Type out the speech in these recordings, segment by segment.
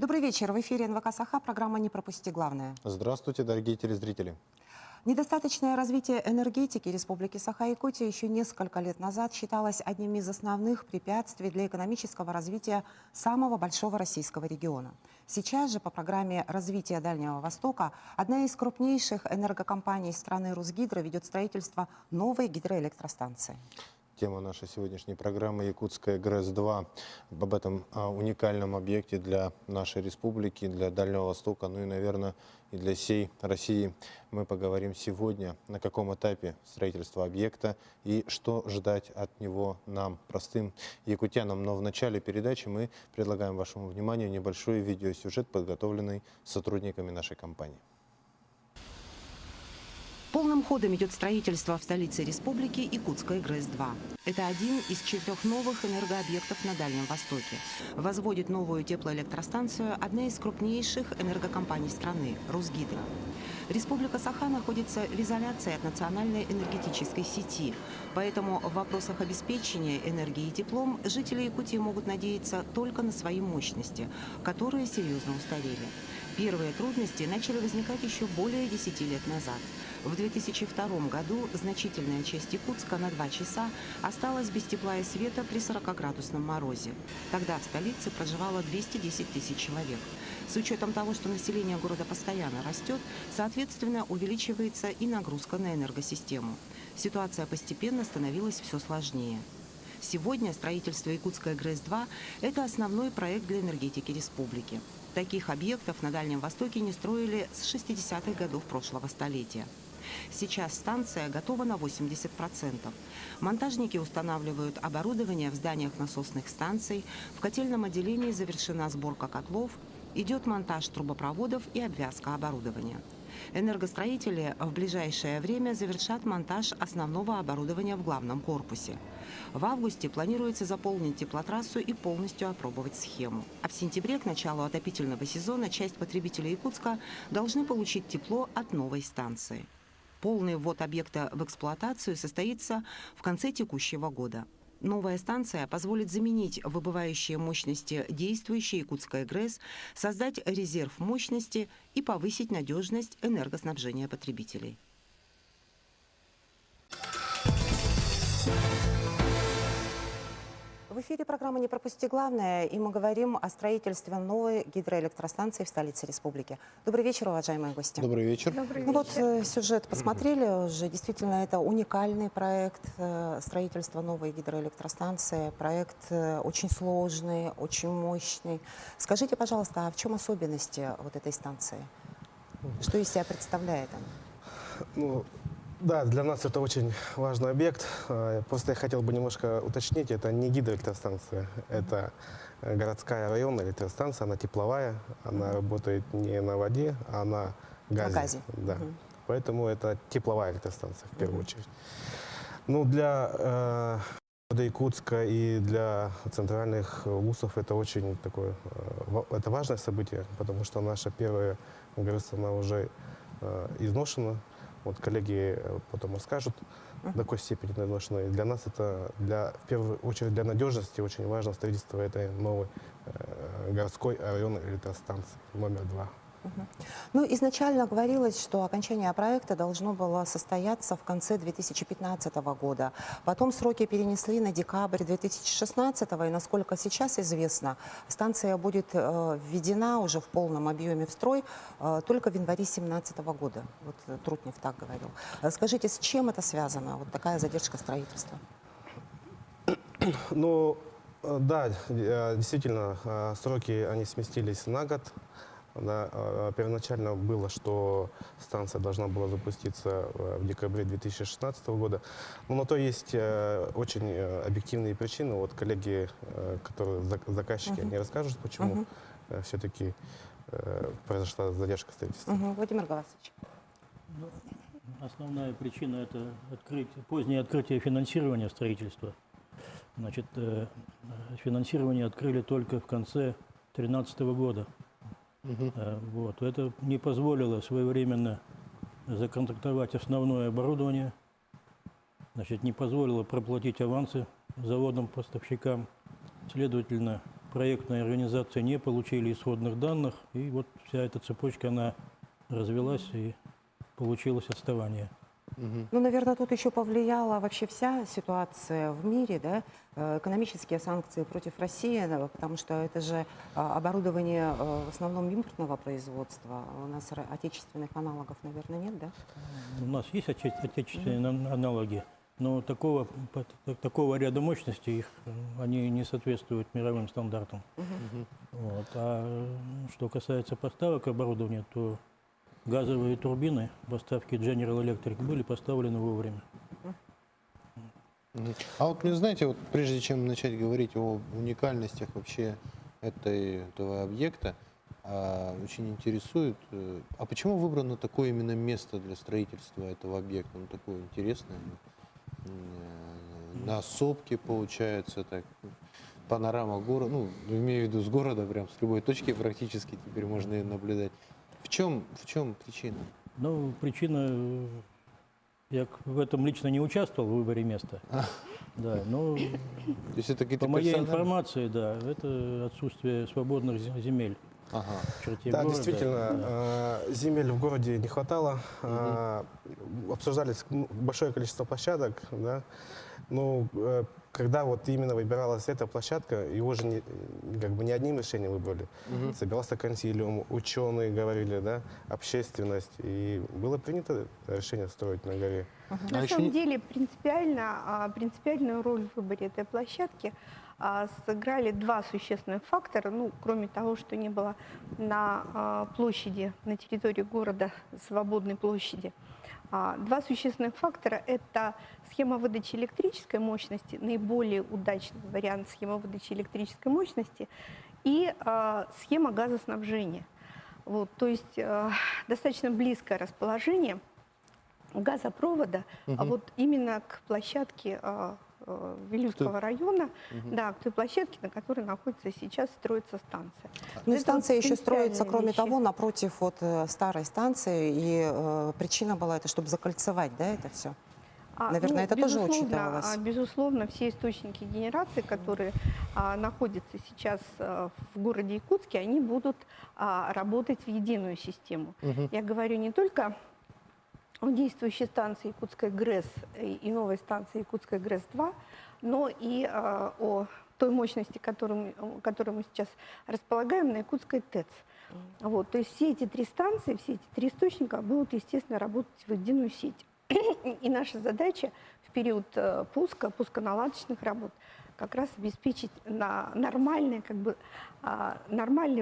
Добрый вечер. В эфире НВК «Саха», программа «Не пропусти главное». Здравствуйте, дорогие телезрители. Недостаточное развитие энергетики Республики Саха-Якутия еще несколько лет назад считалось одним из основных препятствий для экономического развития самого большого российского региона. Сейчас же по программе развития Дальнего Востока одна из крупнейших энергокомпаний страны «Русгидро» ведет строительство новой гидроэлектростанции. Тема нашей сегодняшней программы «Якутская ГРЭС-2». Об этом уникальном объекте для нашей республики, для Дальнего Востока, ну и, наверное, и для всей России мы поговорим сегодня, на каком этапе строительства объекта и что ждать от него нам, простым якутянам. Но в начале передачи мы предлагаем вашему вниманию небольшой видеосюжет, подготовленный сотрудниками нашей компании. Полным ходом идет строительство в столице республики Якутская ГРЭС-2. Это один из 4 новых энергообъектов на Дальнем Востоке. Возводит новую теплоэлектростанцию одна из крупнейших энергокомпаний страны – «Русгидро». Республика Саха находится в изоляции от национальной энергетической сети, поэтому в вопросах обеспечения энергией и теплом жители Якутии могут надеяться только на свои мощности, которые серьезно устарели. Первые трудности начали возникать еще более 10 лет назад. В 2002 году значительная часть Якутска на 2 часа осталась без тепла и света при 40-градусном морозе. Тогда в столице проживало 210 тысяч человек. С учетом того, что население города постоянно растет, соответственно, увеличивается и нагрузка на энергосистему. Ситуация постепенно становилась все сложнее. Сегодня строительство Якутской ГРЭС-2 – это основной проект для энергетики республики. Таких объектов на Дальнем Востоке не строили с 60-х годов прошлого столетия. Сейчас станция готова на 80%. Монтажники устанавливают оборудование в зданиях насосных станций, в котельном отделении завершена сборка котлов, идет монтаж трубопроводов и обвязка оборудования. Энергостроители в ближайшее время завершат монтаж основного оборудования в главном корпусе. В августе планируется заполнить теплотрассу и полностью опробовать схему. А в сентябре к началу отопительного сезона часть потребителей Якутска должны получить тепло от новой станции. Полный ввод объекта в эксплуатацию состоится в конце текущего года. Новая станция позволит заменить выбывающие мощности действующей Якутской ГРЭС, создать резерв мощности и повысить надежность энергоснабжения потребителей. В эфире программа «Не пропусти главное», и мы говорим о строительстве новой гидроэлектростанции в столице республики. Добрый вечер, уважаемые гости. Добрый вечер. Ну вот сюжет посмотрели уже. Действительно, это уникальный проект строительства новой гидроэлектростанции. Проект очень сложный, очень мощный. Скажите, пожалуйста, а в чем особенности вот этой станции? Что из себя представляет она? Ну, да, для нас это очень важный объект. Просто я хотел бы немножко уточнить, это не гидроэлектростанция, это городская районная электростанция, она тепловая, она работает не на воде, а на газе. На газе. Да. Поэтому это тепловая электростанция в первую очередь. Ну, для города Якутска и для центральных вузов это очень такое, это важное событие, потому что наша первая ГРЭС, она уже изношена. Вот коллеги потом расскажут, до какой степени изношена. И для нас это, в первую очередь, для надежности очень важно строительство этой новой городской районной электростанции номер 2. Ну, изначально говорилось, что окончание проекта должно было состояться в конце 2015 года. Потом сроки перенесли на декабрь 2016, и, насколько сейчас известно, станция будет введена уже в полном объеме в строй только в январе 2017 года. Вот Трутнев так говорил. Скажите, с чем это связано, вот такая задержка строительства? Ну, да, действительно, сроки они сместились на год. Первоначально было, что станция должна была запуститься в декабре 2016 года. Но на то есть очень объективные причины. Вот коллеги, которые заказчики, они расскажут, почему все-таки произошла задержка строительства. Владимир Галасович. Основная причина – это позднее открытие финансирования строительства. Значит, финансирование открыли только в конце 2013 года. Вот. Это не позволило своевременно законтрактовать основное оборудование, значит, не позволило проплатить авансы заводам-поставщикам. Следовательно, проектные организации не получили исходных данных, и вот вся эта цепочка, она развелась и получилось отставание. Ну, наверное, тут еще повлияла вообще вся ситуация в мире, да, экономические санкции против России, да, потому что это же оборудование в основном импортного производства. У нас отечественных аналогов, наверное, нет, да? У нас есть отечественные аналоги, но такого ряда мощностей их, они не соответствуют мировым стандартам. Вот. А что касается поставок оборудования, то газовые турбины поставки General Electric были поставлены вовремя. А вот мне, знаете, вот прежде чем начать говорить о уникальностях вообще этого объекта, очень интересует, а почему выбрано такое именно место для строительства этого объекта? Ну, такое интересное, на сопке получается, так, панорама города, ну, имею в виду с города, прям с любой точки практически теперь можно ее наблюдать. В чем причина? Ну, причина, я в этом лично не участвовал в выборе места. Да, но То есть это какие-то по моей персональные- информации, да, это отсутствие свободных земель Ага. в черте Да, города. действительно, земель в городе не хватало. Обсуждались большое количество площадок, да. Ну, когда вот именно выбиралась эта площадка, его же как бы не одним решением выбрали. Собирался консилиум, ученые говорили, да, общественность. И было принято решение строить на горе. На еще самом не- деле принципиальную роль в выборе этой площадки сыграли два существенных фактора. Ну, кроме того, что не было на площади, на территории города свободной площади. Два существенных фактора – это схема выдачи электрической мощности, наиболее удачный вариант схемы выдачи электрической мощности, и схема газоснабжения. Вот, то есть достаточно близкое расположение газопровода, а вот именно к площадке Вилюйского района, да, к той площадке, на которой находится сейчас, строится станция. Ну и Это станция вот еще строится, принципиальные кроме вещи. того, напротив вот старой станции, и причина была это, чтобы закольцевать, да, это все? Наверное, это тоже безусловно, учитывалось. Безусловно, все источники генерации, которые находятся сейчас в городе Якутске, они будут работать в единую систему. Я говорю не только о действующей станции Якутская ГРЭС и новой станции Якутская ГРЭС-2, но и о той мощности, которой мы сейчас располагаем на Якутской ТЭЦ. Вот, то есть все эти три станции, все эти три источника будут, естественно, работать в единую сеть. И наша задача в период пусконаладочных работ как раз обеспечить нормальный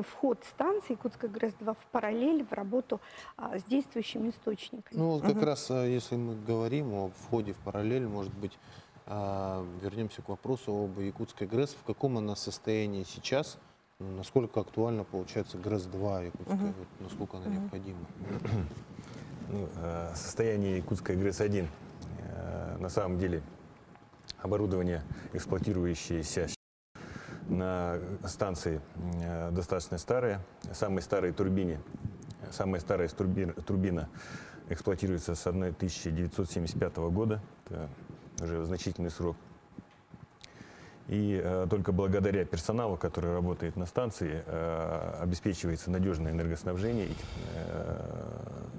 вход станции Якутская ГРЭС-2 в параллель в работу с действующими источниками. Ну, вот как раз, если мы говорим о входе в параллель, может быть, вернемся к вопросу об Якутской ГРЭС. В каком она состоянии сейчас? Насколько актуально получается ГРЭС-2 Якутская? Вот насколько она необходима? Ну, состояние Якутской ГРЭС-1. На самом деле оборудование, эксплуатирующееся на станции, достаточно старое. Самая старая турбина эксплуатируется с 1975 года. Это уже значительный срок. И только благодаря персоналу, который работает на станции, обеспечивается надежное энергоснабжение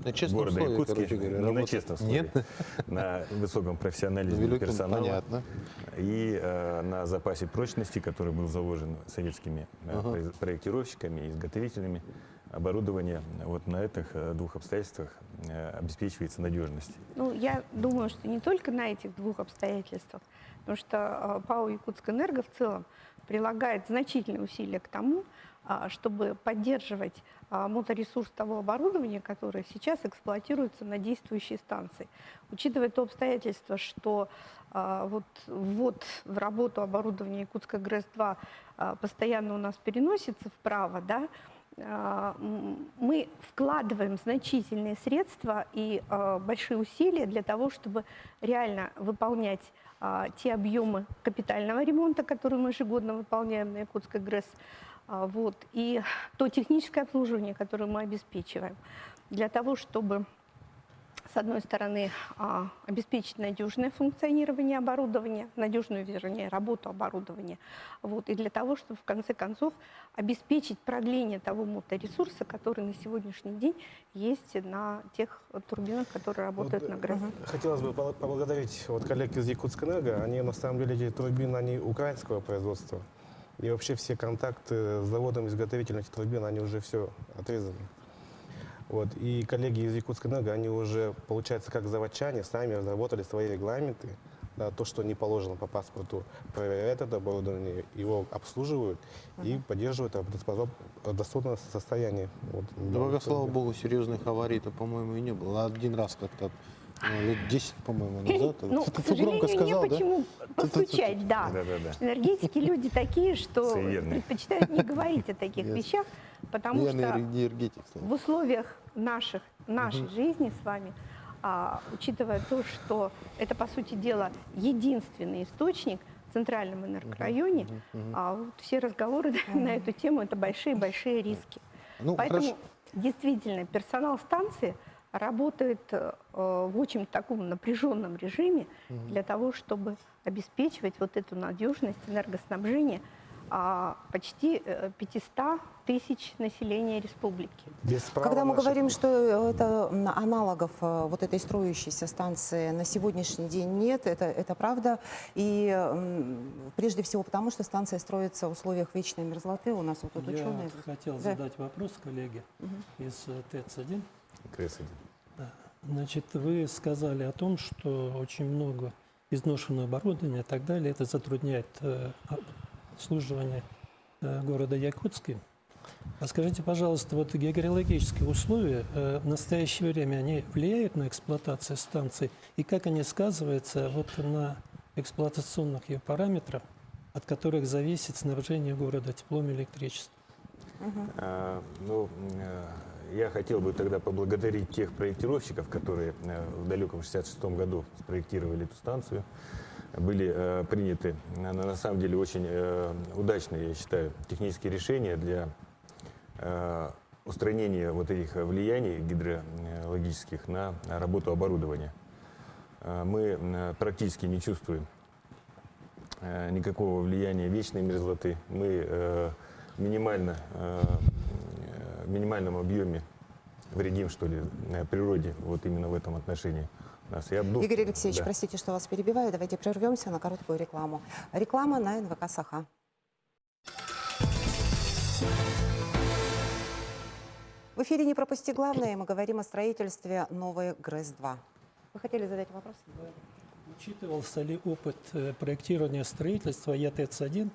На честном города слове, Якутска. короче говоря, Не на работает. честном слове. Нет? На высоком профессионализме Великом, персонала. понятно. И на запасе прочности, который был заложен советскими проектировщиками и изготовителями оборудования. Вот на этих двух обстоятельствах обеспечивается надежность. Ну, я думаю, что не только на этих двух обстоятельствах, потому что ПАО «Якутскэнерго» в целом прилагает значительные усилия к тому, чтобы поддерживать моторесурс того оборудования, которое сейчас эксплуатируется на действующей станции. Учитывая то обстоятельство, что ввод в работу оборудования Якутской ГРЭС-2 постоянно у нас переносится вправо, да, мы вкладываем значительные средства и большие усилия для того, чтобы реально выполнять те объемы капитального ремонта, которые мы ежегодно выполняем на Якутской ГРЭС, и то техническое обслуживание, которое мы обеспечиваем, для того, чтобы с одной стороны, обеспечить надежное функционирование оборудования, надежную, вернее, работу оборудования, вот, и для того, чтобы в конце концов обеспечить продление того моторесурса, который на сегодняшний день есть на тех турбинах, которые работают на ГРЭС. Хотелось бы поблагодарить вот коллег из Якутскэнерго. Они на самом деле, эти турбины, они украинского производства. И вообще все контакты с заводом-изготовителем этих турбин, они уже все отрезаны. Вот. И коллеги из Якутскэнерго, они уже, получается, как заводчане, сами разработали свои регламенты. Да, то, что не положено по паспорту, проверяют это оборудование, его обслуживают и поддерживают в доступном состоянии. Вот, Да, слава богу, серьезных аварий-то, по-моему, и не было. Один раз как-то лет 10, по-моему, назад. Ну, к Ты сожалению, громко сказал, да? почему постучать, да. Да-да-да. Энергетики люди такие, что Суеверные. предпочитают не говорить о таких вещах, потому Я что не энергетик. кстати. в условиях нашей жизни с вами, учитывая то, что это, по сути дела, единственный источник в центральном энергорайоне, вот все разговоры на эту тему – это большие-большие риски. Ну, Поэтому хорошо. действительно персонал станции работает в очень таком напряженном режиме для того, чтобы обеспечивать вот эту надежность энергоснабжения почти 500 тысяч населения республики. без права Когда мы наших- говорим, что это аналогов вот этой строящейся станции на сегодняшний день нет, это правда. И прежде всего потому, что станция строится в условиях вечной мерзлоты. У нас вот тут Я ученые. хотел Да. задать вопрос коллеге из ТЭЦ-1. КРЭС-1. Значит, вы сказали о том, что очень много изношенного оборудования и так далее. Это затрудняет обслуживание города Якутска. А скажите, пожалуйста, вот географические условия в настоящее время, они влияют на эксплуатацию станции? И как они сказываются вот на эксплуатационных ее параметрах, от которых зависит снабжение города теплом и электричеством? Я хотел бы тогда поблагодарить тех проектировщиков, которые в далеком 1966 году спроектировали эту станцию. Были приняты, на самом деле, очень удачные, я считаю, технические решения для устранения вот этих влияний гидрологических на работу оборудования. Мы практически не чувствуем никакого влияния вечной мерзлоты. Мы в минимальном объеме вредим, что ли, природе, вот именно в этом отношении. Игорь Алексеевич, Да. простите, что вас перебиваю. Давайте прервемся на короткую рекламу. Реклама на НВК «Саха». В эфире «Не пропусти главное», и мы говорим о строительстве новой ГРЭС-2. Вы хотели задать вопрос? Учитывался ли опыт проектирования строительства ЯТЭЦ-1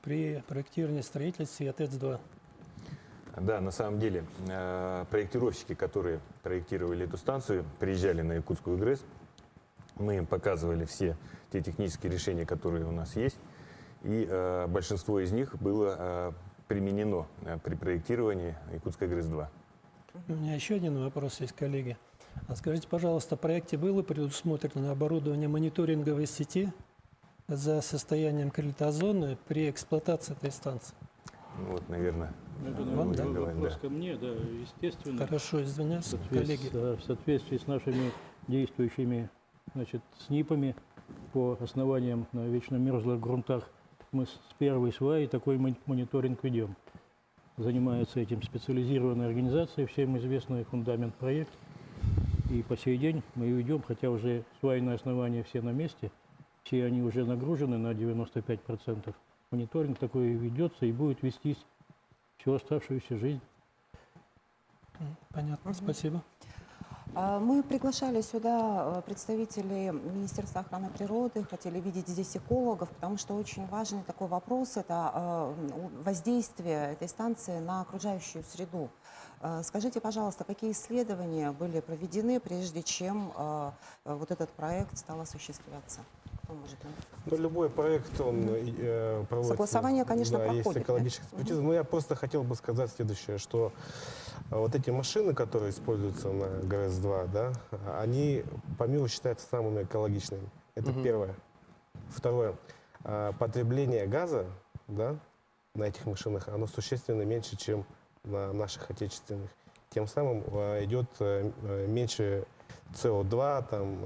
при проектировании строительства ЯТЭЦ-2? Да, на самом деле, проектировщики, которые проектировали эту станцию, приезжали на Якутскую ГРЭС, мы им показывали все те технические решения, которые у нас есть, и большинство из них было применено при проектировании Якутской ГРЭС-2. У меня еще один вопрос есть, коллеги. А скажите, пожалуйста, в проекте было предусмотрено оборудование мониторинговой сети за состоянием крилитозоны при эксплуатации этой станции? Ну, вот, наверное, Вам, да? Вопрос ко мне, да, естественно. Хорошо, извиняюсь, коллеги. В соответствии с нашими действующими, значит, СНИПами по основаниям на вечно мерзлых грунтах, мы с первой сваи такой мониторинг ведем. Занимается этим специализированная организация, всем известный фундамент проект. И по сей день мы ведем, хотя уже свайные основания все на месте, все они уже нагружены на 95%. Мониторинг такой ведется и будет вестись всю оставшуюся жизнь. Понятно, спасибо. Мы приглашали сюда представителей Министерства охраны природы, хотели видеть здесь экологов, потому что очень важный такой вопрос – это воздействие этой станции на окружающую среду. Скажите, пожалуйста, какие исследования были проведены, прежде чем вот этот проект стал осуществляться? Кто может нам Ну, любой проект, он проводится... Согласование, конечно, да, есть проходит, экологическая да? экспертиза. Но я просто хотел бы сказать следующее, что вот эти машины, которые используются на ГРЭС-2, да, они по миру считаются самыми экологичными. Это первое. Второе. Потребление газа, да, на этих машинах, оно существенно меньше, чем на наших отечественных. Тем самым идет меньше СО2, там,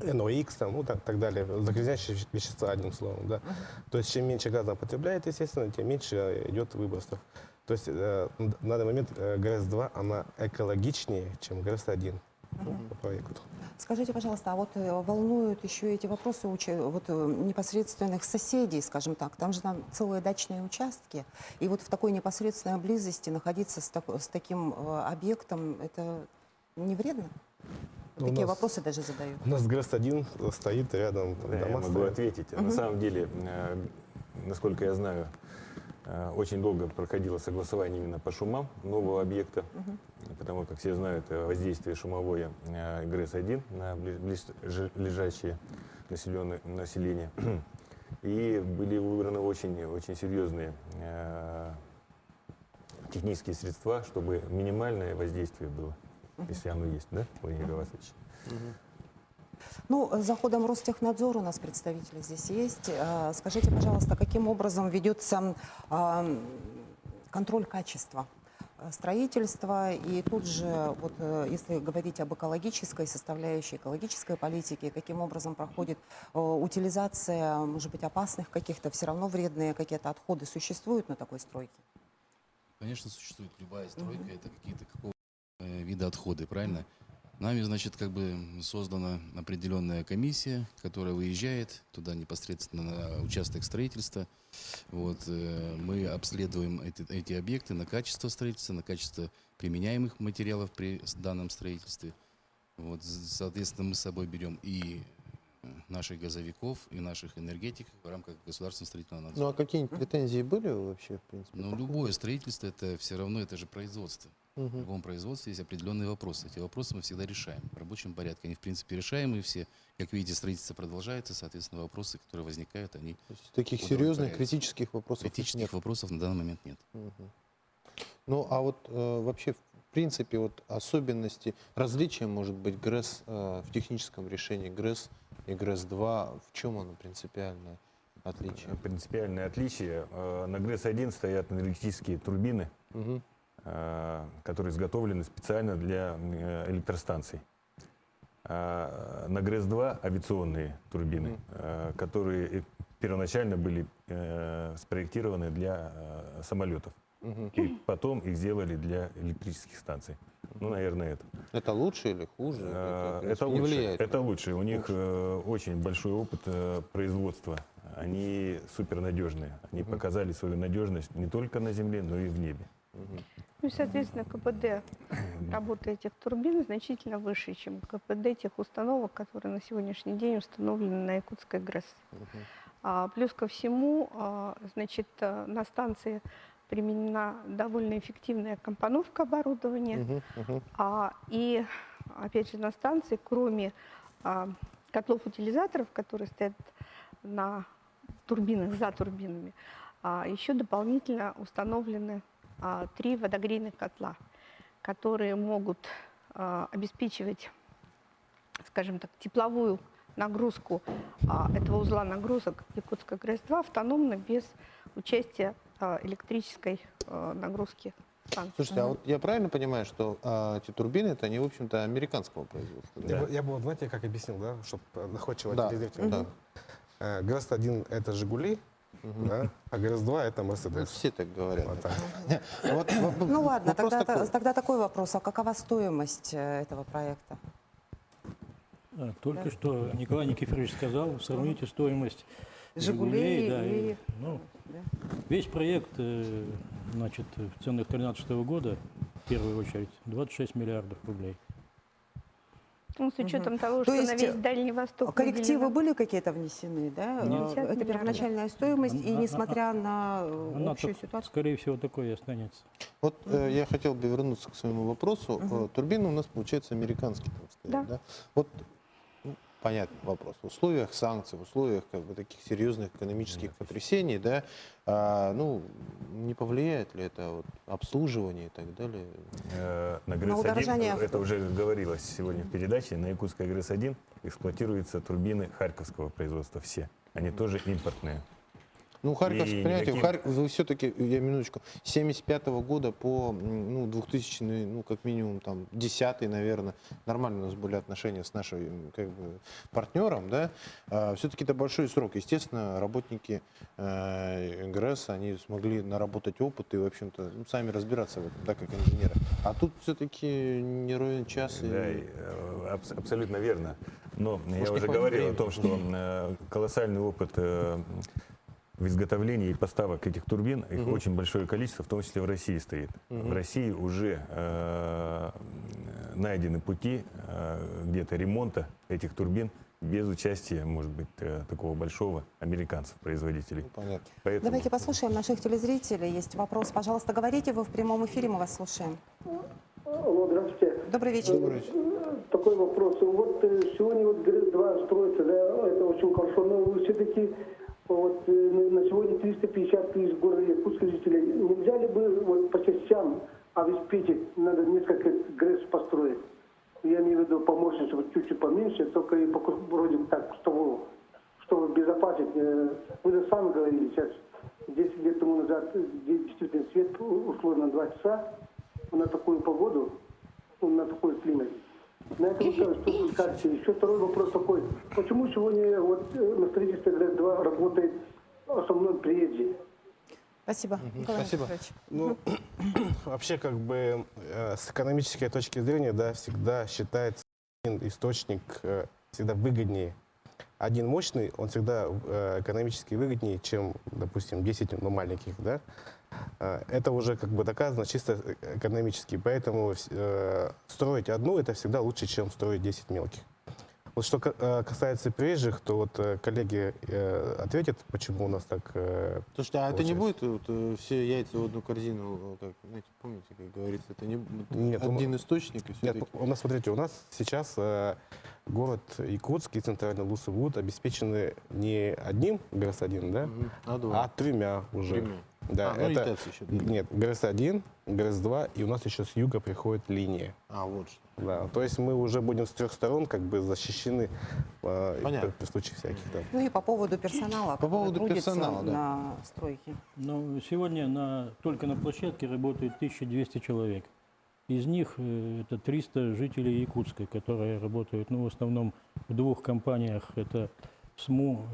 NOx, там, ну, так далее, загрязняющие вещества, одним словом. Да. То есть чем меньше газа потребляет, естественно, тем меньше идет выбросов. То есть на данный момент ГРЭС-2, она экологичнее, чем ГРЭС-1 по проекту. Скажите, пожалуйста, а вот волнуют еще эти вопросы непосредственных соседей, скажем так. Там же целые дачные участки. И вот в такой непосредственной близости находиться с таким объектом, это не вредно? У Такие нас- вопросы даже задают. У нас ГРЭС-1 стоит рядом, Да, я дома могу стоят. ответить. На самом деле, насколько я знаю, очень долго проходило согласование именно по шумам нового объекта, потому как все знают воздействие шумовое ГРЭС-1 на близлежащее население. И были выбраны очень серьезные технические средства, чтобы минимальное воздействие было, если оно есть, да, Владимир Васильевич? Ну, за ходом Ростехнадзора у нас представители здесь есть. Скажите, пожалуйста, каким образом ведется контроль качества строительства? И тут же, вот, если говорить об экологической составляющей, экологической политике, каким образом проходит утилизация, может быть, опасных каких-то, все равно вредные какие-то отходы существуют на такой стройке? Конечно, существует любая стройка, это какие-то виды отходы, правильно? Нами, значит, как бы создана определенная комиссия, которая выезжает туда непосредственно на участок строительства. Вот, мы обследуем эти объекты на качество строительства, на качество применяемых материалов при данном строительстве. Вот, соответственно, мы с собой берем и наших газовиков, и наших энергетиков в рамках государственного строительного надзора. Ну а какие-нибудь претензии были вообще, в принципе? Но любое строительство, это все равно, это же производство. В любом производстве есть определенные вопросы. Эти вопросы мы всегда решаем в рабочем порядке. Они, в принципе, решаемые все. Как видите, строительство продолжается, соответственно, вопросы, которые возникают, они... То есть таких удовлетворяются. серьезных критических вопросов Критических нет. вопросов на данный момент нет. Ну а вот вообще, в принципе, вот особенности, различия, может быть, ГРЭС в техническом решении ГРЭС и ГРЭС-2, в чем оно принципиальное отличие? Принципиальное отличие. На ГРЭС-1 стоят энергетические турбины, Мгм. которые изготовлены специально для электростанций. На ГРЭС-2 авиационные турбины, которые первоначально были спроектированы для самолетов. И потом их сделали для электрических станций. Ну, наверное, это. Это лучше или хуже? в принципе, Это не лучше. влияет? Это лучше. У них очень большой опыт производства. Они супернадежные. Они показали свою надежность не только на земле, но и в небе. Ну и, соответственно, КПД работы этих турбин значительно выше, чем КПД тех установок, которые на сегодняшний день установлены на Якутской ГРЭС. Плюс ко всему, значит, на станции применена довольно эффективная компоновка оборудования. И, опять же, на станции, кроме котлов-утилизаторов, которые стоят на турбинах, за турбинами, еще дополнительно установлены 3 водогрейных котла, которые могут обеспечивать, скажем так, тепловую нагрузку этого узла нагрузок Якутской ГРЭС-2 автономно, без участия электрической нагрузки станции. Слушайте, а вот я правильно понимаю, что эти турбины, это они, в общем-то, американского производства? Да. Я бы, вот, знаете, как объяснил, да, чтобы находчиво Да, телезритель. да. ГРЭС-1 это «Жигули», да, а ГРЭС-2 это Ну, «Мерседес». все так говорят. Вот так. Ну ладно, вопрос такой. тогда такой вопрос. А какова стоимость этого проекта? Только что Николай Никифорович сказал, сравните стоимость «Жигулей» да, и- ну, да. весь проект, значит, в ценах 2013 года, в первую очередь, 26 миллиардов рублей. Ну, с учетом того, То что на есть, весь Дальний Восток Коррективы выделено- были какие-то внесены, да? Нет. Это первоначальная стоимость, и несмотря на Она общую так, ситуацию... скорее всего, такое и останется. Вот я хотел бы вернуться к своему вопросу. Турбины у нас, получается, американские там стоят, Да. да? Вот понятный вопрос. В условиях санкций, в условиях как бы таких серьезных экономических потрясений, да, ну, не повлияет ли это вот, обслуживание и так далее? На На удорожание. ГРЭС-1, это уже говорилось сегодня в передаче, на Якутской ГРЭС-1 эксплуатируются турбины харьковского производства все. Они тоже импортные. Ну, Харьковск, И понимаете, никаким- вы все-таки, я минуточку, с 75 года по 2000, ну, как минимум, там, 10-й, наверное, нормально у нас были отношения с нашим, как бы, партнером, да, все-таки это большой срок. Естественно, работники ГРЭС, они смогли наработать опыт и, в общем-то, ну, сами разбираться в этом, да, как инженеры. А тут все-таки не ровен час. Да, абсолютно верно. Но я не уже хватит говорил времени. о том, что колоссальный опыт в изготовлении и поставок этих турбин, их очень большое количество, в том числе в России стоит. В России уже найдены пути где-то ремонта этих турбин без участия, может быть, такого большого американцев, производителей. Ну, понятно. Поэтому Давайте послушаем наших телезрителей. Есть вопрос. Пожалуйста, говорите, вы в прямом эфире, мы вас слушаем. Алло, здравствуйте. Добрый вечер. Добрый вечер. Такой вопрос. Вот сегодня вот ГРЭС-2 строится, да, это очень хорошо, но все-таки вот на сегодня 350 тысяч города якутских жителей. Нельзя ли бы вот по частям обеспечить, надо несколько ГРЭС построить? Я имею в виду помощниц вот чуть-чуть поменьше, только и вроде так, чтобы обезопасить. Вы же сами говорили сейчас, 10 лет тому назад действительно свет ушло на 2 часа, на такую погоду, на такой климат. На это что вы скажете? Еще второй вопрос такой. Почему сегодня вот на строительстве ГРЭС-2 работает в основном приезде? Спасибо. Николай Спасибо. Петрович. Ну, вообще, как бы, с экономической точки зрения, да, всегда считается один источник всегда выгоднее. Один мощный, он всегда экономически выгоднее, чем, допустим, 10 маленьких, да. Это уже как бы доказано чисто экономически, поэтому строить одну это всегда лучше, чем строить 10 мелких. Вот что касается приезжих, то вот коллеги ответят, почему у нас так. Слушайте, а это не получается. будет вот, все яйца в одну корзину, как, знаете, помните, как говорится, это не Нет, один источник, и Нет, все-таки... у нас, смотрите, у нас сейчас город Якутск и центральный Лусовуд обеспечены не одним ГРЭС-1, да, А два. а 3 уже. Тремя. Да, Ну и ТЭЦ еще. Нет, ГРЭС-1, ГРЭС-2, и у нас еще с юга приходит линия. Вот что. Да, то есть мы уже будем с 3 сторон как бы защищены Понятно. при случае всяких. Да. Ну и по поводу персонала. По поводу который трудится персонала, да. на стройке. Ну, сегодня только на площадке работает 1200 человек. Из них это 300 жителей Якутска, которые работают, ну, в основном в 2 компаниях. Это СМУ,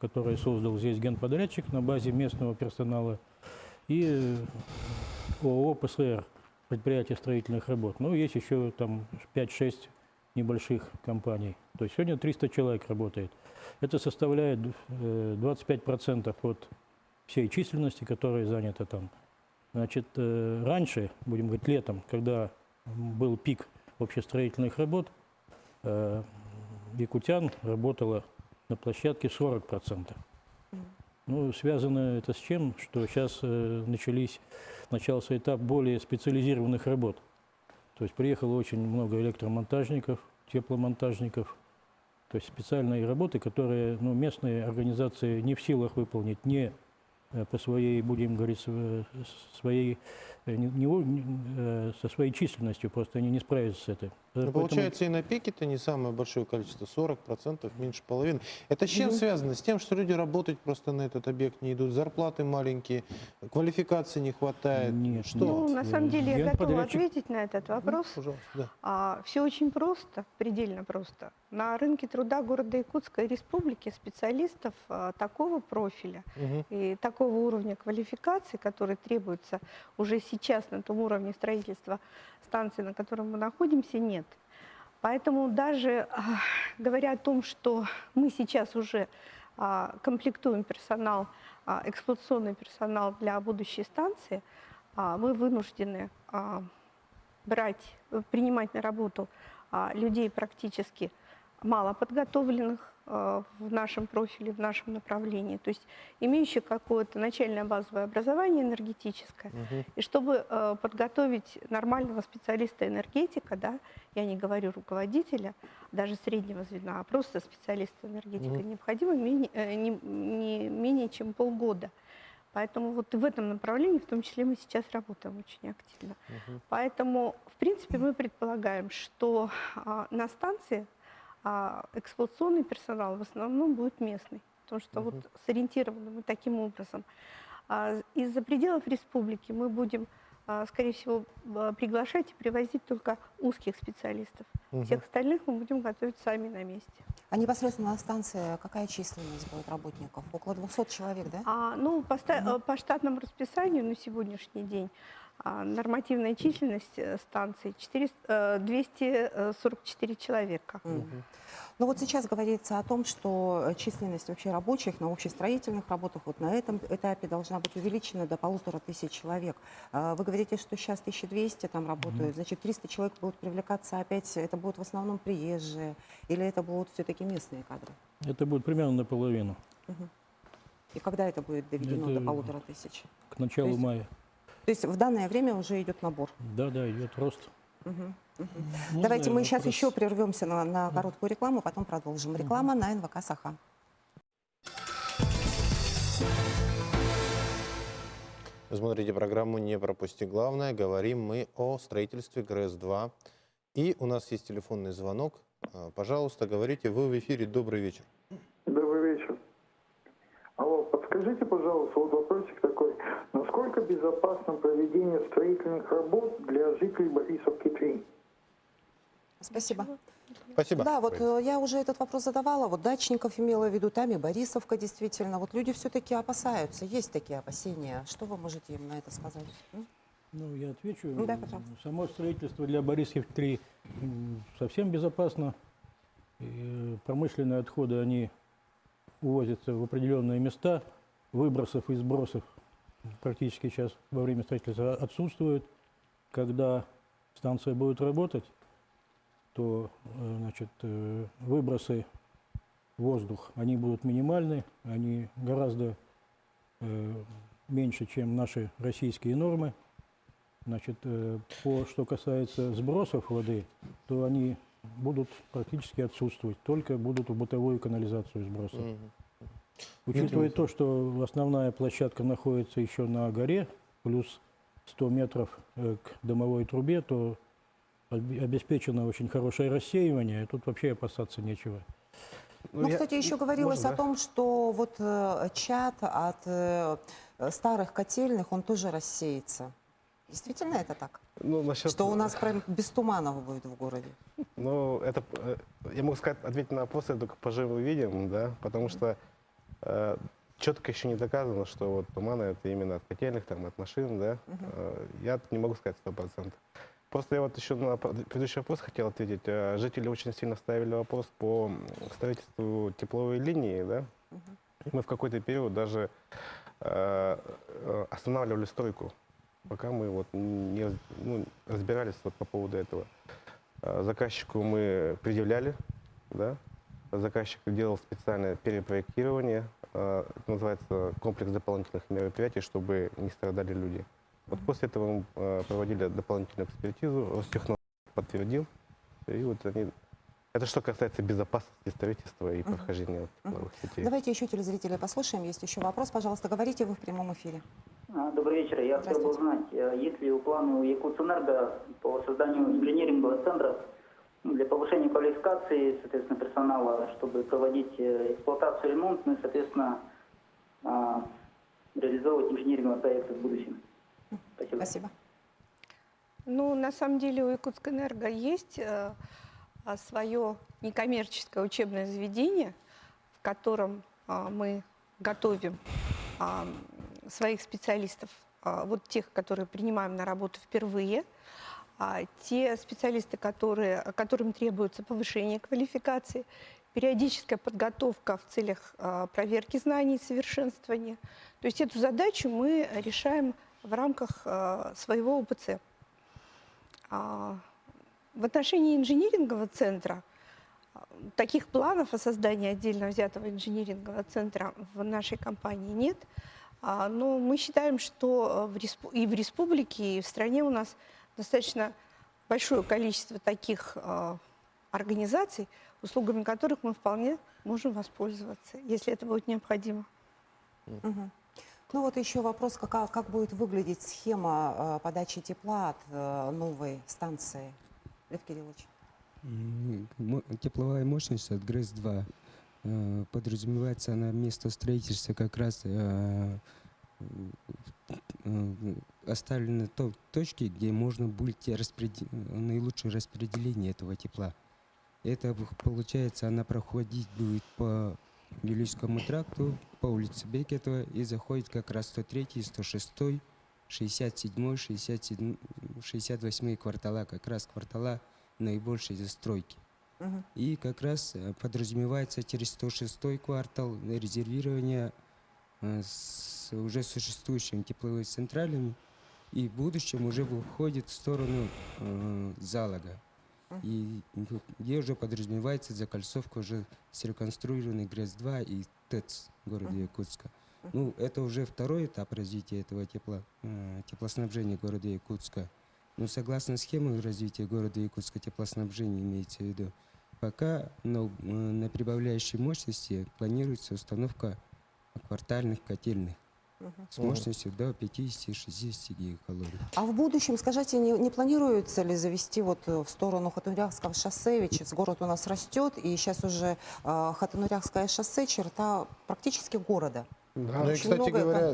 который создал здесь генподрядчик на базе местного персонала, и ООО ПСР, предприятие строительных работ. Ну, есть еще там 5-6 небольших компаний. То есть сегодня 300 человек работает. Это составляет 25% от всей численности, которая занята там. Значит, раньше, будем говорить, летом, когда был пик общестроительных работ, якутян работало на площадке 40%. Ну, связано это с чем? Что сейчас начался этап более специализированных работ. То есть приехало очень много электромонтажников, тепломонтажников, то есть специальные работы, которые, ну, местные организации не в силах выполнить, не по своей, будем говорить, со своей численностью, просто они не справятся с этим. Ну, Поэтому- получается, и на пике-то не самое большое количество, 40%, меньше половины. Это с чем связано? С тем, что люди работать просто на этот объект не идут, зарплаты маленькие, квалификации не хватает. Нет, Что? Ну, на самом деле, я готова Генподрядчик- ответить на этот вопрос. Пожалуйста, да. Все очень просто, предельно просто. На рынке труда города Якутска и республики специалистов такого профиля Мгм. и такого уровня квалификации, который требуется уже сейчас на том уровне строительства станции, на котором мы находимся, нет. Поэтому даже говоря о том, что мы сейчас уже комплектуем персонал, эксплуатационный персонал для будущей станции, мы вынуждены принимать на работу людей практически малоподготовленных в нашем профиле, в нашем направлении, то есть имеющих какое-то начальное базовое образование энергетическое. И чтобы подготовить нормального специалиста-энергетика, да, я не говорю руководителя, даже среднего звена, а просто специалиста-энергетика, необходимо не менее чем полгода. Поэтому вот в этом направлении, в том числе, мы сейчас работаем очень активно. Поэтому, в принципе, мы предполагаем, что на станции эксплуатационный персонал в основном будет местный. потому что вот сориентированы мы таким образом. Из-за пределов республики мы будем, скорее всего, приглашать и привозить только узких специалистов. Всех остальных мы будем готовить сами на месте. А непосредственно на станции какая численность будет работников? Около 200 человек, да? По штатному расписанию на сегодняшний день нормативная численность станции 244 человека. Ну вот сейчас говорится о том, что численность вообще рабочих на общестроительных работах вот на этом этапе должна быть увеличена до 1500 человек. Вы говорите, что сейчас 1200 там работают, значит 300 человек будут привлекаться опять, это будут в основном приезжие, или это будут все-таки местные кадры? Это будет примерно наполовину, И когда это будет доведено Это до 1500? к началу мая. То есть в данное время уже идет набор? Да, идет рост. Можно Давайте мы сейчас вопрос? еще прервемся на короткую рекламу, потом продолжим. Реклама на НВК «Саха». Вы смотрите программу «Не пропусти главное». Говорим мы о строительстве ГРЭС-2. И у нас есть телефонный звонок. Пожалуйста, говорите, вы в эфире. Добрый вечер. Добрый вечер. Алло, подскажите, пожалуйста, вот вопросик такой. Насколько безопасно проведение строительных работ для жителей Борисовки-3? Спасибо. Спасибо. Да, вот я уже этот вопрос задавала. Вот Дачников имела в виду, там и Борисовка действительно. Вот люди все-таки опасаются, есть такие опасения. Что вы можете им на это сказать? Ну, я отвечу. Да, пожалуйста. Само строительство для Борисовки-3 совсем безопасно. И промышленные отходы, они увозятся в определенные места. Выбросов и сбросов практически сейчас во время строительства отсутствует. Когда станция будет работать, то значит, выбросы в воздух, они будут минимальны, они гораздо меньше, чем наши российские нормы. Значит, что касается сбросов воды, то они будут практически отсутствовать, только будут в бытовую канализацию сбросы. Учитывая то, что основная площадка находится еще на горе, плюс 100 метров к дымовой трубе, то обеспечено очень хорошее рассеивание, и тут вообще опасаться нечего. Ну, кстати, еще говорилось о том, что вот чад от старых котельных, он тоже рассеется. Действительно это так? Ну, насчет... Что у нас прям без туманов будет в городе? Ну, это, я могу сказать, ответить на вопрос, я только поживу видим, да, потому что четко еще не доказано, что вот туманы это именно от котельных, там, от машин, да. Я не могу сказать 100%. Просто я вот еще на предыдущий вопрос хотел ответить. Жители очень сильно ставили вопрос по строительству тепловой линии, да. Мы в какой-то период даже останавливали стройку, пока мы вот не разбирались вот по поводу этого. Заказчику мы предъявляли, да. Заказчик делал специальное перепроектирование, это называется комплекс дополнительных мероприятий, чтобы не страдали люди. Вот после этого мы проводили дополнительную экспертизу, Ростехнадзор подтвердил. И вот они... Это что касается безопасности строительства и прохождения тепловых сетей. Давайте еще телезрителей послушаем. Есть еще вопрос. Пожалуйста, говорите, вы в прямом эфире. Добрый вечер. Я хотел бы узнать, есть ли планы у Якутэнерго по созданию инженерингового центра для повышения квалификации, соответственно, персонала, чтобы проводить эксплуатацию, ремонт, ну и, соответственно, реализовывать инженеринговые проекты в будущем. Спасибо. Спасибо. Ну, на самом деле у Якутскэнерго есть свое некоммерческое учебное заведение, в котором мы готовим своих специалистов, вот тех, которые принимаем на работу впервые, те специалисты, которым требуется повышение квалификации, периодическая подготовка в целях проверки знаний и совершенствования. То есть эту задачу мы решаем в рамках своего УПЦ. В отношении инжинирингового центра таких планов о создании отдельно взятого инжинирингового центра в нашей компании нет. Но мы считаем, что и в республике, и в стране у нас достаточно большое количество таких организаций, услугами которых мы вполне можем воспользоваться, если это будет необходимо. Ну вот еще вопрос, как будет выглядеть схема подачи тепла от новой станции? Лев Кириллович. Тепловая мощность от ГРЭС-2 подразумевается на место строительства как раз оставлены точки, где можно будет наилучшее распределение этого тепла. Это получается, она проходить будет по Вилюйскому тракту, по улице Бекетова и заходит как раз 103, 106, 67, 68 квартала, как раз квартала наибольшей застройки. И как раз подразумевается через 106 квартал резервирование с уже существующими тепловыми централями и в будущем уже выходит в сторону залога. И где уже подразумевается закольцовка уже с реконструированной ГРЭС-2 и ТЭЦ города Якутска. Ну, это уже второй этап развития этого теплоснабжения города Якутска. Но согласно схеме развития города Якутска, теплоснабжения имеется в виду, пока на прибавляющей мощности планируется установка квартальных котельных с мощностью до 50-60 гигакалорий. А в будущем, скажите, не планируется ли завести вот в сторону Хатунурякского шоссе? Ведь город у нас растет, и сейчас уже Хатунурякское шоссе — черта практически города. Да. Ну и, кстати говоря,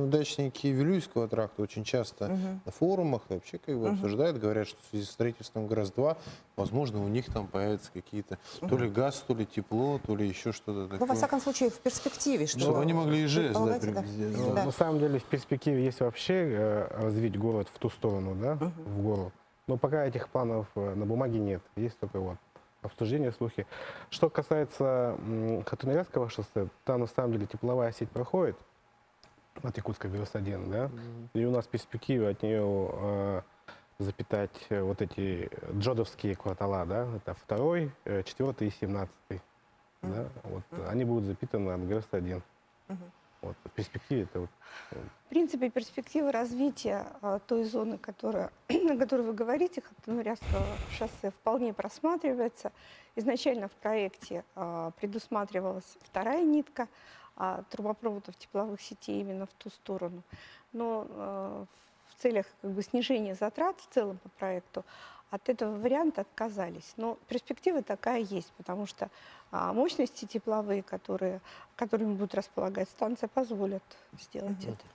дачники Вилюйского тракта очень часто на форумах вообще как бы обсуждают, говорят, что в связи с строительством ГРЭС-2, возможно, у них там появятся какие-то то ли газ, то ли тепло, то ли еще что-то такое. Ну, во всяком случае, в перспективе. Чтобы они могли ИЖС сделать. На самом деле, в перспективе есть вообще развить город в ту сторону, да, в гору. Но пока этих планов на бумаге нет. Есть только вот обсуждение, слухи. Что касается Хатунурякского шоссе, там на самом деле тепловая сеть проходит от Якутска ГРЭС-1, да, и у нас в перспективе от нее запитать вот эти джодовские квартала, да, это 2-й, 4-й и 17-й, да, вот, они будут запитаны от ГРЭС-1. Вот, в перспективе это вот. В принципе, перспектива развития той зоны, о которой вы говорите, Хатунурякского шоссе, вполне просматривается. Изначально в проекте предусматривалась вторая нитка трубопроводов тепловых сетей именно в ту сторону. Но в целях снижения затрат в целом по проекту от этого варианта отказались. Но перспектива такая есть, потому что мощности тепловые, которыми будет располагать станция, позволят сделать это.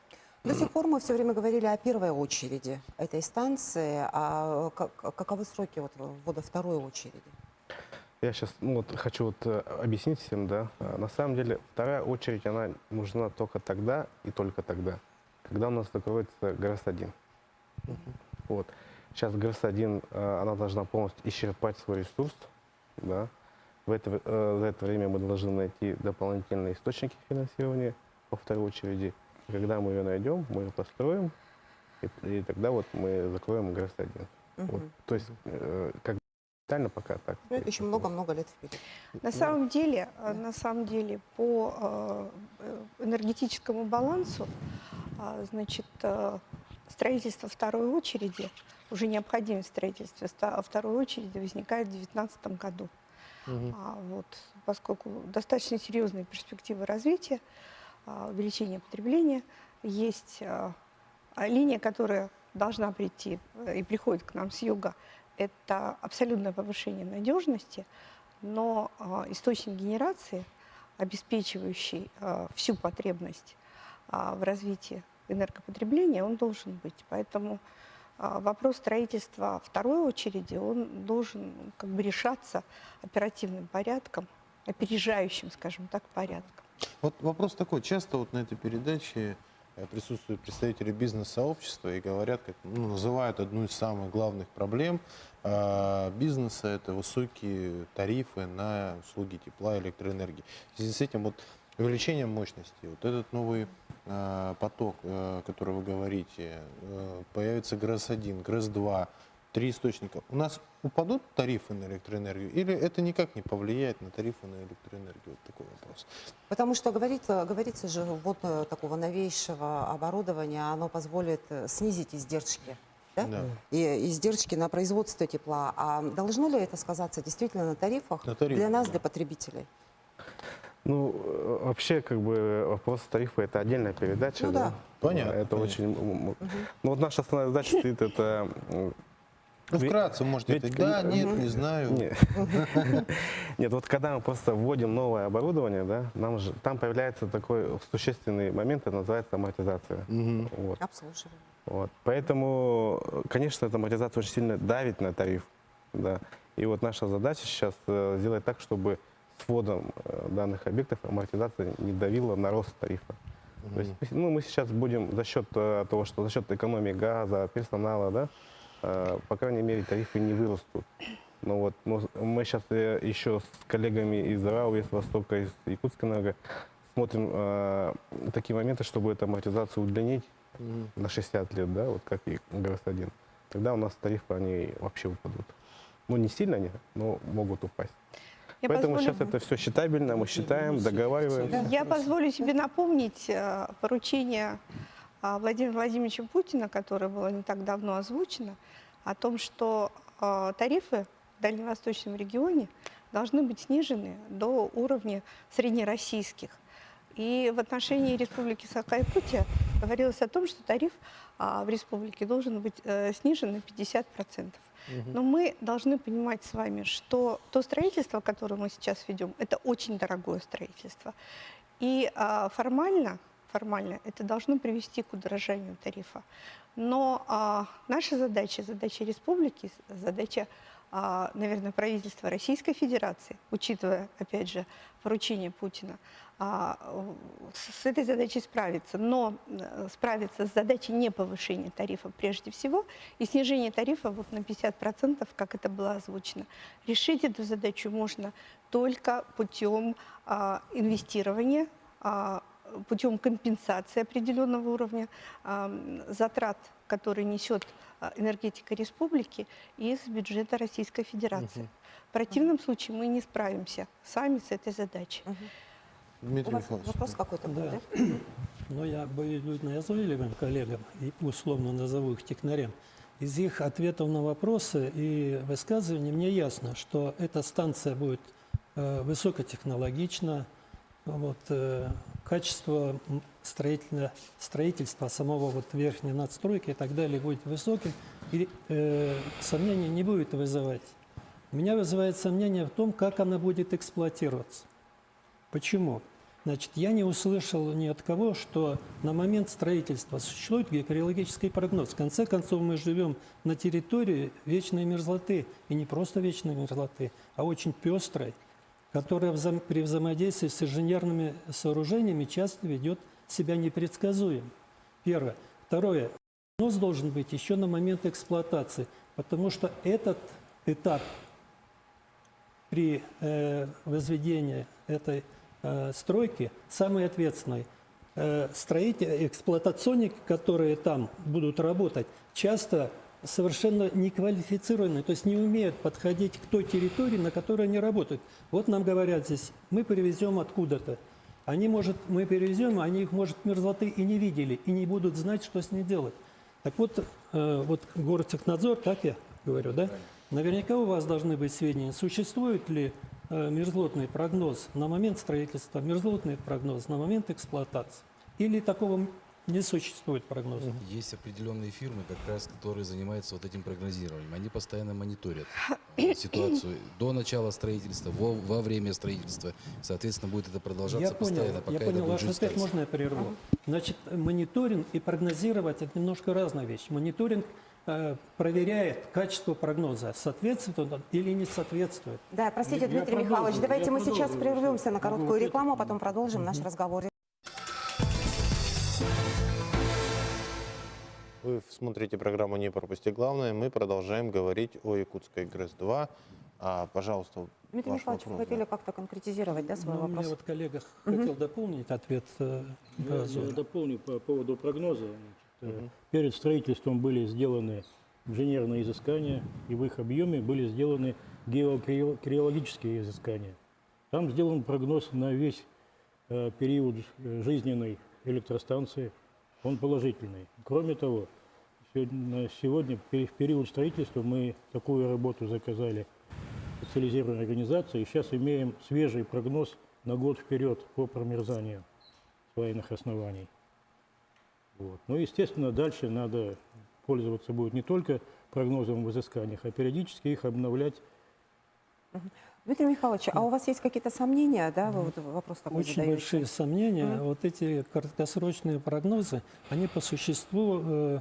До сих пор мы все время говорили о первой очереди этой станции. А каковы сроки ввода второй очереди? Я сейчас хочу объяснить всем, да. На самом деле вторая очередь, она нужна только тогда и только тогда, когда у нас закроется ГРЭС-1. Вот. Сейчас ГРЭС-1, она должна полностью исчерпать свой ресурс, да. За это время мы должны найти дополнительные источники финансирования по второй очереди. И когда мы ее найдем, мы ее построим, и тогда вот мы закроем ГРЭС-1. Вот. То есть, как бы детально пока так. Но это еще много-много лет вперед. На самом деле, по энергетическому балансу, значит, строительство второй очереди, уже необходимость строительства второй очереди возникает в 2019 году. Вот, поскольку достаточно серьезные перспективы развития, увеличения потребления, есть линия, которая должна прийти и приходит к нам с юга, это абсолютное повышение надежности, но источник генерации, обеспечивающий всю потребность в развитии энергопотребления, он должен быть. Поэтому вопрос строительства второй очереди, он должен решаться оперативным порядком, опережающим, скажем так, порядком. Вот вопрос такой. Часто на этой передаче присутствуют представители бизнес-сообщества и говорят, называют одну из самых главных проблем бизнеса — это высокие тарифы на услуги тепла и электроэнергии. В связи с этим увеличением мощности, этот новый поток, который вы говорите, появится ГРЭС-1, ГРЭС-2, 3 источника. У нас упадут тарифы на электроэнергию или это никак не повлияет на тарифы на электроэнергию? Вот такой вопрос. Потому что говорится же, такого новейшего оборудования, оно позволит снизить издержки. Да? Да. И издержки на производство тепла. А должно ли это сказаться действительно на тарифах для нас, для потребителей? Вообще, вопрос тарифа — это отдельная передача. Да. Понятно. Это очень. Но наша основная задача стоит — это Ну, вкратце, можете ведь, ответить, да, нет, не знаю. Нет, вот когда мы просто вводим новое оборудование, да, там появляется такой существенный момент, это называется амортизация. Вот. Обслуживание. Вот. Поэтому, конечно, эта амортизация очень сильно давит на тариф. Да. И вот наша задача сейчас сделать так, чтобы с вводом данных объектов амортизация не давила на рост тарифа. То есть, ну, мы сейчас будем за счет того, что за счет экономии газа, персонала, да, по крайней мере, тарифы не вырастут. Но мы сейчас еще с коллегами из РАО, из Востока, из Якутска-Энерго смотрим такие моменты, чтобы эту амортизацию удлинить на 60 лет, да, вот как и ГРЭС-1. Тогда у нас тарифы, они вообще упадут. Ну, не сильно они, но могут упасть. Поэтому сейчас это все считабельно, мы считаем, договариваемся. Я позволю себе напомнить поручение Владимира Владимировича Путина, которое было не так давно озвучено, о том, что тарифы в Дальневосточном регионе должны быть снижены до уровня среднероссийских. И в отношении Республики Саха-Якутия говорилось о том, что тариф в республике должен быть снижен на 50%. Но мы должны понимать с вами, что то строительство, которое мы сейчас ведем, это очень дорогое строительство. И формально это должно привести к удорожанию тарифа. Но наша задача, задача республики, задача, наверное, правительства Российской Федерации, учитывая, опять же, поручение Путина, с этой задачей справиться. Но справиться с задачей не повышения тарифа прежде всего и снижения тарифа вот на 50%, как это было озвучено. Решить эту задачу можно только путем инвестирования, путем компенсации определенного уровня затрат, которые несет энергетика республики из бюджета Российской Федерации. В противном случае мы не справимся сами с этой задачей. У вас вопрос какой-то был, да? Но я боюсь быть назойливым коллегам и условно назову их технарем. Из их ответов на вопросы и высказываний мне ясно, что эта станция будет высокотехнологична, вот, качество строительства самого вот верхней надстройки и так далее будет высоким, и сомнений не будет вызывать. У меня вызывает сомнение в том, как она будет эксплуатироваться. Почему? Значит, я не услышал ни от кого, что на момент строительства существует геологический прогноз. В конце концов, мы живем на территории вечной мерзлоты. И не просто вечной мерзлоты, а очень пестрой, которая при взаимодействии с инженерными сооружениями часто ведет себя непредсказуемо. Первое. Второе. Прогноз должен быть еще на момент эксплуатации, потому что этот этап при возведении этой стройки самый ответственный. Строители, эксплуатационники, которые там будут работать, часто совершенно неквалифицированные, то есть не умеют подходить к той территории, на которой они работают. Вот нам говорят здесь, мы привезем откуда-то. Они, мы перевезем, они их, может, мерзлоты и не видели, и не будут знать, что с ней делать. Так вот, вот Гортехнадзор, так я говорю, да? Наверняка у вас должны быть сведения, существует ли мерзлотный прогноз на момент строительства, мерзлотный прогноз на момент эксплуатации. Или такого не существует прогноза? Есть определенные фирмы, как раз, которые занимаются вот этим прогнозированием. Они постоянно мониторят ситуацию до начала строительства, во время строительства. Соответственно, будет это продолжаться постоянно, пока я понял, это будет ваш жить ответ, можно я прерву? Значит, мониторинг и прогнозировать – это немножко разная вещь. Мониторинг проверяет качество прогноза, соответствует он или не соответствует. Да, простите, Дмитрий Михайлович, давайте мы сейчас прервемся на короткую рекламу, а потом продолжим наш разговор. Вы смотрите программу «Не пропусти главное». Мы продолжаем говорить о Якутской ГРЭС-2. Пожалуйста, Дмитрий ваш Михайлович, вы вопрос, хотели как-то конкретизировать, да, свой У вопрос? меня вот коллега хотел дополнить ответ. Я дополню по поводу прогноза. Перед строительством были сделаны инженерные изыскания, и в их объеме были сделаны геологические изыскания. Там сделан прогноз на весь период жизненной электростанции, он положительный. Кроме того, сегодня в период строительства мы такую работу заказали специализированной организации, и сейчас имеем свежий прогноз на год вперед по промерзанию свайных оснований. Вот. Ну, естественно, дальше надо пользоваться будет не только прогнозам в изысканиях, а периодически их обновлять. Дмитрий Михайлович, а у вас есть какие-то сомнения, да? Вы вот вопрос такой Очень задаете. большие сомнения. Вот эти краткосрочные прогнозы, они по существу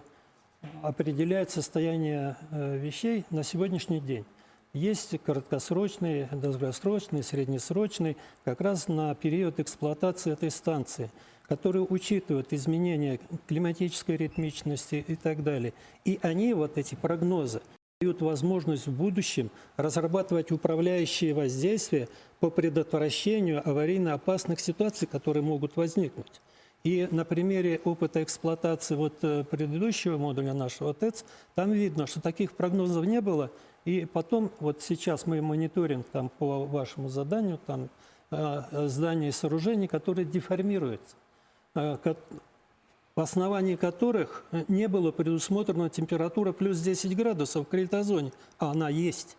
определяют состояние вещей на сегодняшний день. Есть краткосрочный, долгосрочный, среднесрочный, как раз на период эксплуатации этой станции, которые учитывают изменения климатической ритмичности и так далее. И они, вот эти прогнозы, дают возможность в будущем разрабатывать управляющие воздействия по предотвращению аварийно опасных ситуаций, которые могут возникнуть. И на примере опыта эксплуатации предыдущего модуля нашего ТЭЦ, там видно, что таких прогнозов не было. И потом, вот сейчас мы мониторинг там, по вашему заданию, там здания и сооружений, которые деформируются, в основании которых не было предусмотрена температура плюс 10 градусов в критозоне, а она есть.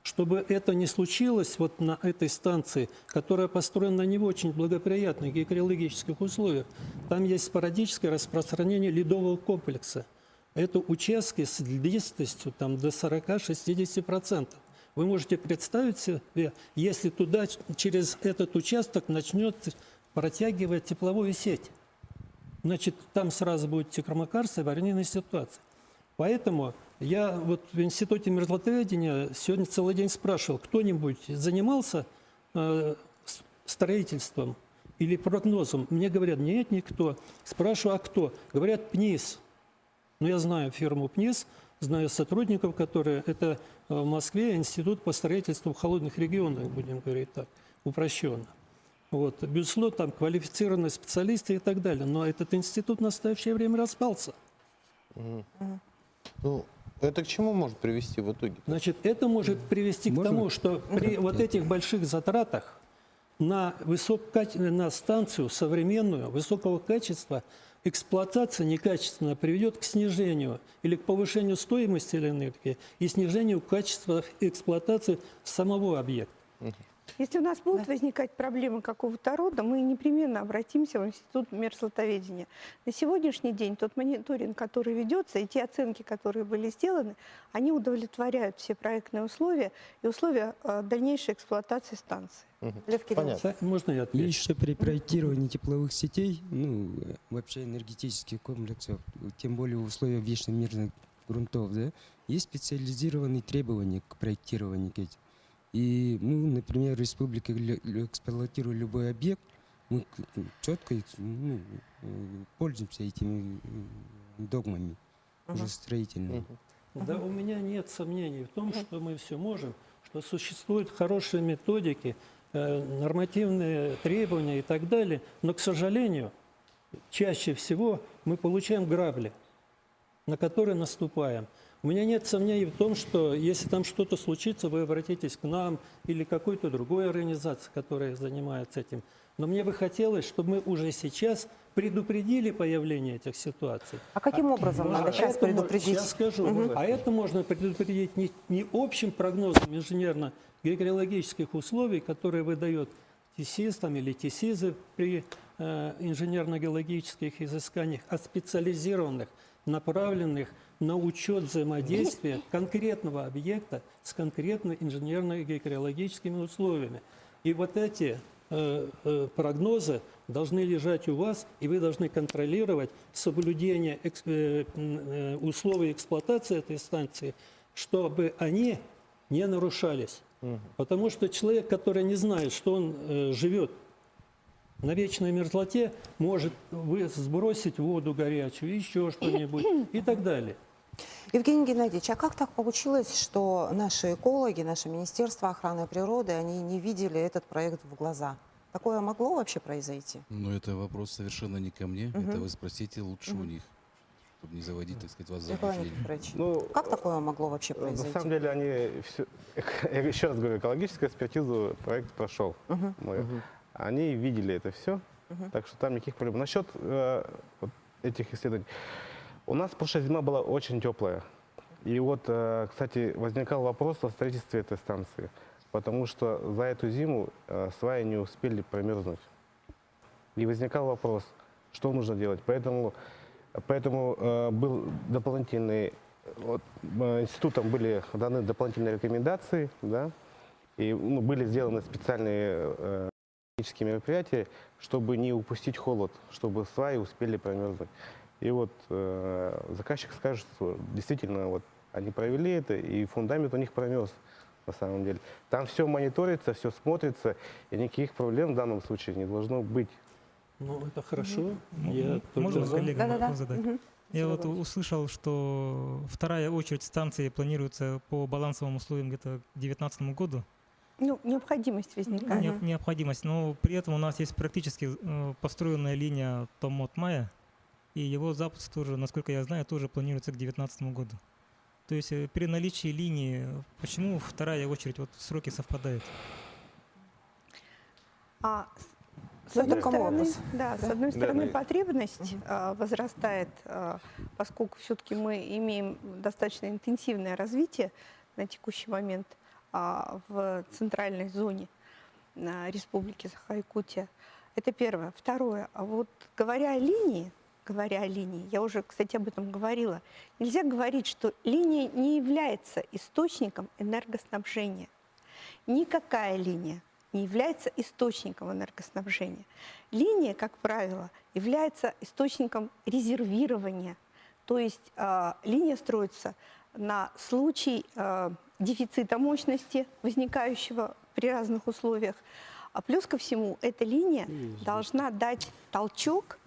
Чтобы это не случилось вот на этой станции, которая построена на не очень благоприятных геокрологических условиях, там есть спорадическое распространение ледового комплекса. Это участки с ледистостью там, до 40-60%. Вы можете представить себе, если туда через этот участок начнет протягивать тепловую сеть. Значит, там сразу будет термокарстовая аварийная ситуация. Поэтому я вот в Институте мерзлотоведения сегодня целый день спрашивал, кто-нибудь занимался строительством или прогнозом? Мне говорят, нет, никто. Спрашиваю, а кто? Говорят, ПНИС. Ну, я знаю фирму ПНИС, знаю сотрудников, которые... Это в Москве Институт по строительству в холодных регионах, будем говорить так, упрощенно. Вот. Безусловно, там квалифицированные специалисты и так далее. Но этот институт в настоящее время распался. Ну, это к чему может привести в итоге? Значит, это может привести к тому, что при вот этих больших затратах на станцию современную, высокого качества, эксплуатация некачественная приведет к снижению или к повышению стоимости энергии и снижению качества эксплуатации самого объекта. Если у нас будут возникать проблемы какого-то рода, мы непременно обратимся в Институт мерзлотоведения. На сегодняшний день тот мониторинг, который ведется, и те оценки, которые были сделаны, они удовлетворяют все проектные условия и условия дальнейшей эксплуатации станции. Понятно. Можно я отвечу? Еще при проектировании тепловых сетей, ну, вообще энергетических комплексов, тем более в условиях вечно мирных грунтов, да, есть специализированные требования к проектированию этих. И, ну, например, республика эксплуатируя любой объект, мы четко пользуемся этими догмами уже строительными. Да, у меня нет сомнений в том, что мы все можем, что существуют хорошие методики, нормативные требования и так далее, но, к сожалению, чаще всего мы получаем грабли, на которые наступаем. У меня нет сомнений в том, что если там что-то случится, вы обратитесь к нам или к какой-то другой организации, которая занимается этим. Но мне бы хотелось, чтобы мы уже сейчас предупредили появление этих ситуаций. А каким образом надо сейчас предупредить? Сейчас скажу. А это можно предупредить не общим прогнозом инженерно-географических условий, которые выдает ТИСИЗ там, или ТИСИЗы при инженерно-геологических изысканиях, а специализированных, направленных на учет взаимодействия конкретного объекта с конкретными инженерно-геологическими условиями. И вот эти прогнозы должны лежать у вас, и вы должны контролировать соблюдение условий эксплуатации этой станции, чтобы они не нарушались. Потому что человек, который не знает, что он живет на вечной мерзлоте, может сбросить воду горячую, еще что-нибудь и так далее. Евгений Геннадьевич, а как так получилось, что наши экологи, наше Министерство охраны природы, они не видели этот проект в глаза? Такое могло вообще произойти? Ну, это вопрос совершенно не ко мне. Это вы спросите лучше у них, чтобы не заводить, так сказать, вас в заблуждение. Ну, как такое могло вообще произойти? На самом деле, они, я еще раз говорю, экологическую экспертизу проект прошел. Они видели это все, так что там никаких проблем. Насчет вот этих исследований. У нас прошлая зима была очень теплая. И вот, кстати, возникал вопрос о строительстве этой станции, потому что за эту зиму сваи не успели промерзнуть. И возникал вопрос, что нужно делать. Поэтому был дополнительный Вот, институтом были даны дополнительные рекомендации, да, и были сделаны специальные технические мероприятия, чтобы не упустить холод, чтобы сваи успели промерзнуть. И вот заказчик скажет, что действительно вот они провели это, и фундамент у них промерз на самом деле. Там все мониторится, все смотрится, и никаких проблем в данном случае не должно быть. Ну, это хорошо. Можно коллегам Да-да-да. вопрос задать? Я вот услышал, что вторая очередь станции планируется по балансовым условиям где-то к 2019 году. Ну, необходимость возникает. Необходимость. Но при этом у нас есть практически построенная линия Томмот-Майя, и его запуск тоже, насколько я знаю, тоже планируется к 2019 году. То есть при наличии линии, почему вторая очередь, вот сроки совпадают? С одной стороны, вопрос. с одной стороны, да. потребность возрастает, поскольку все-таки мы имеем достаточно интенсивное развитие на текущий момент в центральной зоне Республики Саха-Якутия. Это первое. Второе. А вот говоря о линии, я уже, кстати, об этом говорила, нельзя говорить, что линия не является источником энергоснабжения. Никакая линия не является источником энергоснабжения. Линия, как правило, является источником резервирования. То есть линия строится на случай дефицита мощности, возникающего при разных условиях. А плюс ко всему, эта линия должна дать толчок,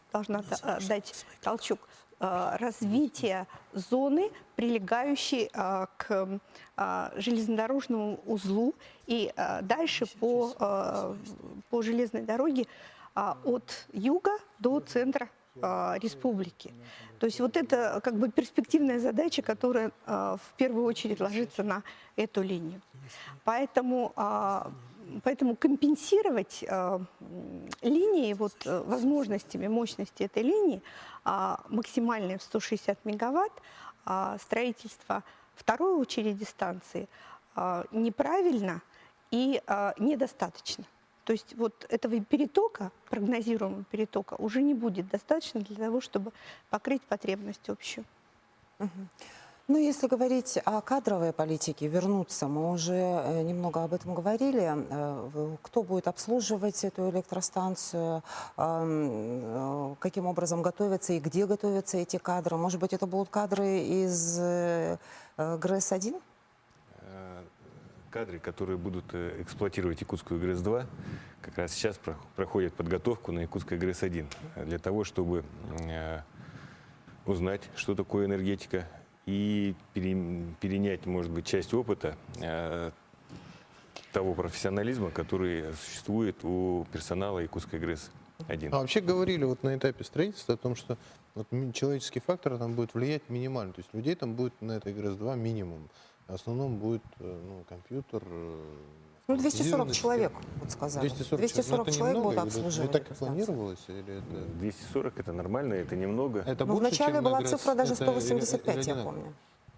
развития зоны, прилегающей к железнодорожному узлу и дальше по железной дороге от юга до центра республики. То есть вот это как бы перспективная задача, которая в первую очередь ложится на эту линию. Поэтому компенсировать линии возможностями мощности этой линии максимальной в 160 мегаватт строительство второй очереди станции неправильно и недостаточно. То есть вот этого перетока, прогнозируемого перетока, уже не будет достаточно для того, чтобы покрыть потребность общую. Ну, если говорить о кадровой политике, вернуться, мы уже немного об этом говорили. Кто будет обслуживать эту электростанцию, каким образом готовятся и где готовятся эти кадры? Может быть, это будут кадры из ГРЭС-1? Кадры, которые будут эксплуатировать Якутскую ГРЭС-2, как раз сейчас проходят подготовку на Якутской ГРЭС-1 для того, чтобы узнать, что такое энергетика, и перенять, может быть, часть опыта того профессионализма, который существует у персонала Якутской ГРЭС-1. А вообще говорили вот на этапе строительства о том, что вот человеческий фактор там будет влиять минимально. То есть людей там будет на этой ГРЭС-2 минимум. В основном будет компьютер. 240 человек, вот сказали. 240 человек будут обслуживать. Это так и планировалось? Или это... 240 это нормально, это немного. Это Но больше, вначале чем на была ГРЭС? цифра даже Это 185, я помню.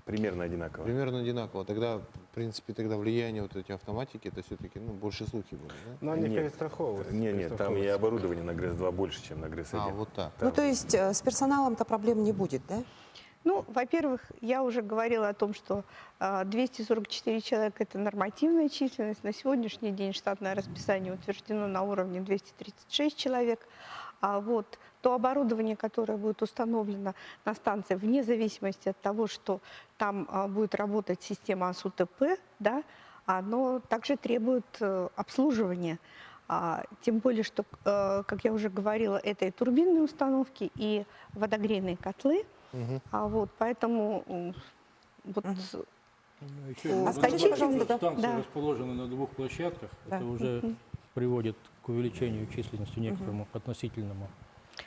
Примерно одинаково. Примерно одинаково. Тогда, в принципе, влияние вот эти автоматики, это все-таки больше слухи были, да? Но они Нет. перестраховываются. Нет, там и оборудование на ГРЭС-2 больше, чем на ГРЭС-1. А, вот так. Ну, то есть с персоналом-то проблем не будет, да? Ну, во-первых, я уже говорила о том, что 244 человека – это нормативная численность. На сегодняшний день штатное расписание утверждено на уровне 236 человек. То оборудование, которое будет установлено на станции, вне зависимости от того, что там будет работать система АСУТП, да, оно также требует обслуживания. Тем более, что, как я уже говорила, это и турбинные установки, и водогрейные котлы. Поэтому скажите, пожалуйста, станции расположены на двух площадках. Это уже приводит к увеличению численности некоторому относительному.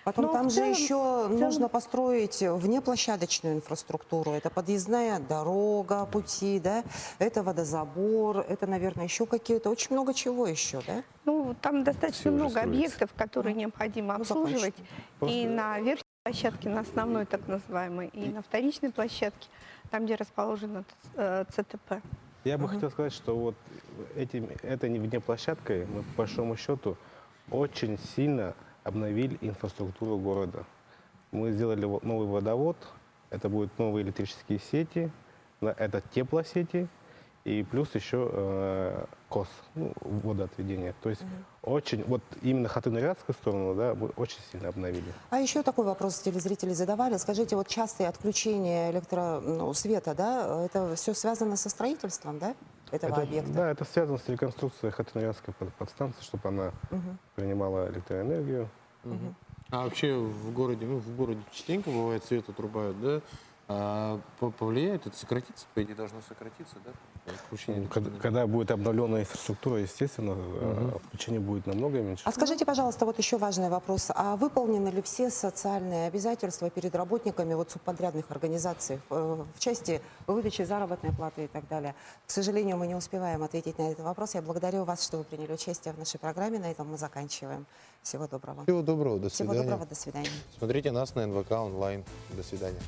Потом Но там в же целом- еще нужно построить внеплощадочную инфраструктуру. Это подъездная дорога, пути, да? Это водозабор, это, наверное, еще какие-то, очень много чего еще, да? Ну, там достаточно Всё уже много строится. объектов, которые необходимо обслуживать. И на верхней площадке, на основной так называемой, и на вторичной площадке, там, где расположено ЦТП. Я бы хотел сказать, что вот этой внеплощадкой мы, по большому счету, очень сильно обновили инфраструктуру города. Мы сделали новый водовод, Это будут новые электрические сети, это теплосети и плюс еще КОС, ну, водоотведение. То есть очень, вот именно Хатынырядскую сторону, да, мы очень сильно обновили. А еще такой вопрос телезрители задавали. Скажите, вот частые отключения света, да, это все связано со строительством, да, этого объекта? Да, это связано с реконструкцией Хатынырядской подстанции, чтобы она принимала электроэнергию. А вообще в городе частенько бывает свет отрубают, да? А повлияет это, сократится? По идее, должно сократиться, да? Отключение Когда будет обновленная инфраструктура, естественно, отключение будет намного меньше. А скажите, пожалуйста, вот еще важный вопрос. А выполнены ли все социальные обязательства перед работниками вот субподрядных организаций в части выдачи заработной платы и так далее? К сожалению, мы не успеваем ответить на этот вопрос. Я благодарю вас, что вы приняли участие в нашей программе. На этом мы заканчиваем. Всего доброго. Всего доброго, до свидания. Всего доброго, до свидания. Смотрите нас на НВК онлайн. До свидания.